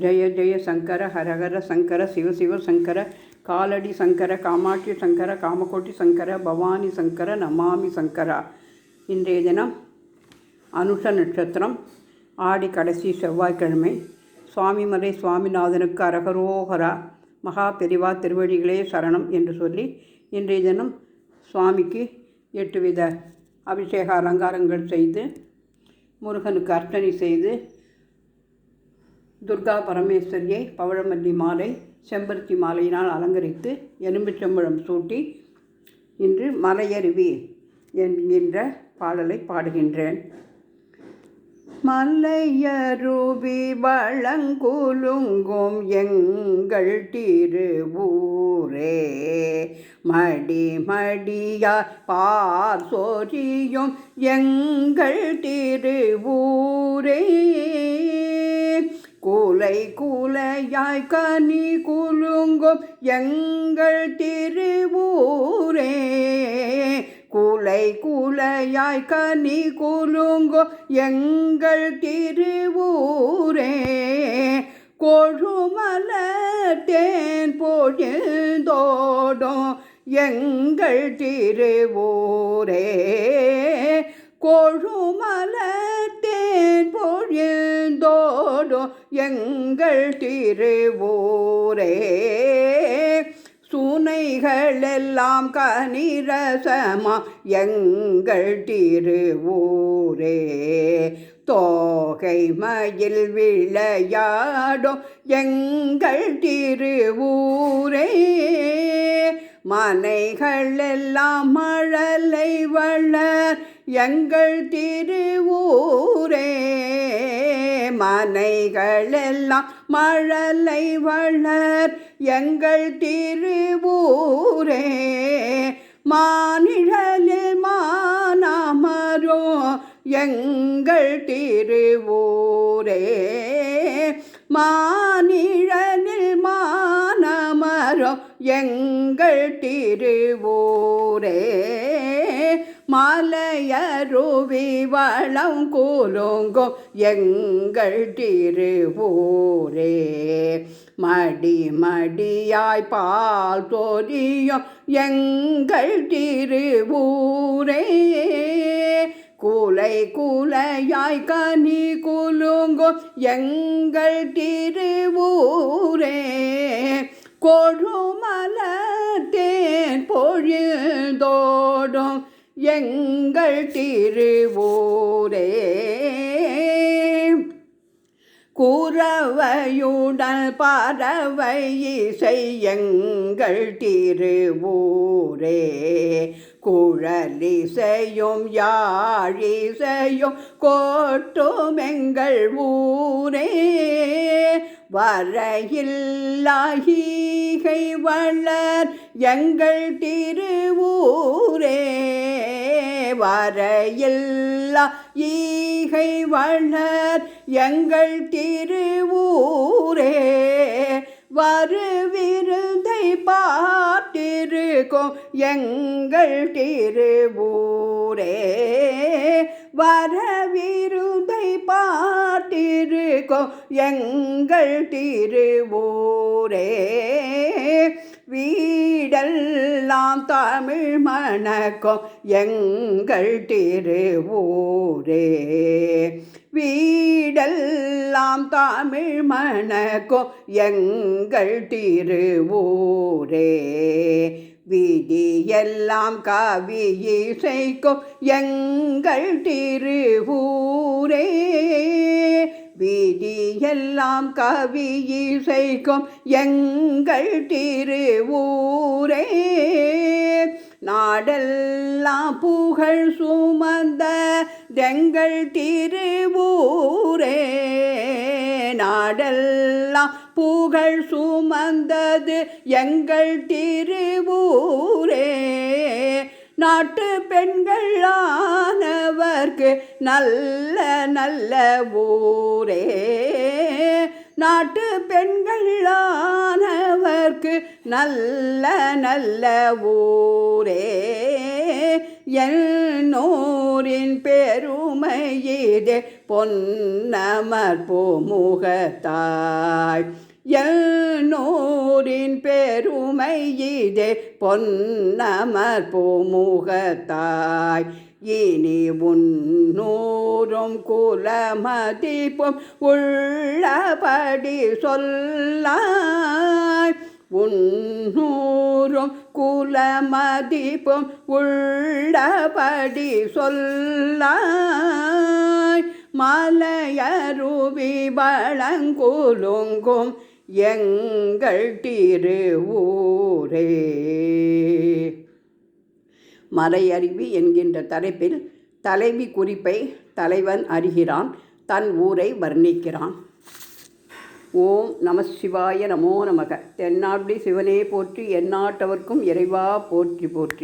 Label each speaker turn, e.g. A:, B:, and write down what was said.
A: ஜெய ஜெய சங்கர ஹரஹர சங்கர சிவசிவ சங்கர காலடி சங்கர காமாட்சி சங்கர காமகோட்டி சங்கர பவானி சங்கர நமாமி சங்கரா. இன்றைய தினம் அனுஷ நட்சத்திரம், ஆடி கடைசி செவ்வாய்க்கிழமை. சுவாமிமலை சுவாமிநாதனுக்கு அரகரோகரா, மகா பெரிவா திருவடிகளே சரணம் என்று சொல்லி இன்றைய தினம் சுவாமிக்கு 8 வித அபிஷேக அலங்காரங்கள் செய்து, முருகனுக்கு அர்ச்சனை செய்து, துர்கா பரமேஸ்வரியை பவழமல்லி மாலை செம்பருத்தி மாலையினால் அலங்கரித்து எலும்புச்சம்பழம் சூட்டி இன்று மலையருவி என்கின்ற பாடலை பாடுகின்றேன். மலையருவி வளங்குலுங்கும் எங்கள் திருவூரே, மடி மடியா பார் சொரியும் எங்கள் திருவூரே, கூலை கூலையாய் கனி குலுங்கும் எங்கள் திருவூரே, கூலை கூலையாய் கனி குலுங்கும் எங்கள் திருவூரே, கொழுமலர் தேன் பொழுந்தோடும் எங்கள் திருவூரே, கொழுமலர் தேன் பொழுந்தோடும் எங்கள் திருவூரே, சுனைகளெல்லாம் கனிரசமா எங்கள் திருவூரே, தோகை மயில் விளையாடும் எங்கள் திருவூரே, மனைகளெல்லாம் மழலை வளர் எங்கள் திருவூரே, மனைகளெல்லாம் மழலை வளர் எங்கள் திருவூரே, மானிழலில் மானமரோ எங்கள் திருவூரே, மானிழலில் மானமரோ எங்கள் திருவூரே, மலையருவி வளம் குலுங்கும் எங்கள் திருவூரே, மடி மடியாய் பால் சொரியும் எங்கள் திருவூரே, கூலை கூலையாய் கனி குலுங்கும் எங்கள் திருவூரே, கொழுமலர் தேன் பொழுந்தோடும் எங்கள் திருவூரே, குரவையுடன் பறவை இசை எங்கள் திருவூரே, குழலிசையும் யாழிசையும் கோட்டும் எங்கள் ஊரே, வரையில்லாகை வளர் எங்கள் திருவூரே, வரையில்லா ஈகை வளர் எங்கள் திருவூரே, வருவிருந்தை பார்த்திருக்கும் எங்கள் திருவூரே, வரவிருந்தை பார்த்திருக்கும் எங்கள் திருவூரே, வீடெல்லாம் தமிழ் மணக்கும் எங்கள் திருவூரே, வீடெல்லாம் தமிழ் மணக்கும் எங்கள் திருவூரே, வீதியெல்லாம் கவி இசைக்கும் எங்கள் திருவூரே, வீதியெல்லாம் கவி இசைக்கும் எங்கள் திருவூரே, நாடெல்லாம் புகழ் சுமந்த எங்கள் திருவூரே, நாடெல்லாம் புகழ் சுமந்தது எங்கள் திருவூரே, நாட்டு பெண்களானவர்க்கு நல்ல நல்ல ஊரே, நாட்டு பெண்களானவர்க்கு நல்ல நல்ல ஊரே, என்னூரின் பெருமையிதே பொன்னமர் பூமுகத்தாய் எல்லோரின் பெருமை இதே பொன்னமர் பூமுகத்தாய் இனி உன்னூரும் குலமதிப்பும் உள்ளபடி சொல்லாய் உன்னூரும் குலமதிப்பும் உள்ளபடி சொல்லாய் மலையருவி வளங்குலுங்கும் எங்கள் திருவூரே. மலையருவி என்கின்ற தலைப்பில் தலைவி குறிப்பை தலைவன் அறிகிறான், தன் ஊரை வர்ணிக்கிறான். ஓம் நம சிவாய நமோ நமக. தென்னாடுடைய சிவனே போற்றி, எந்நாட்டவர்க்கும் இறைவா போற்றி போற்றி.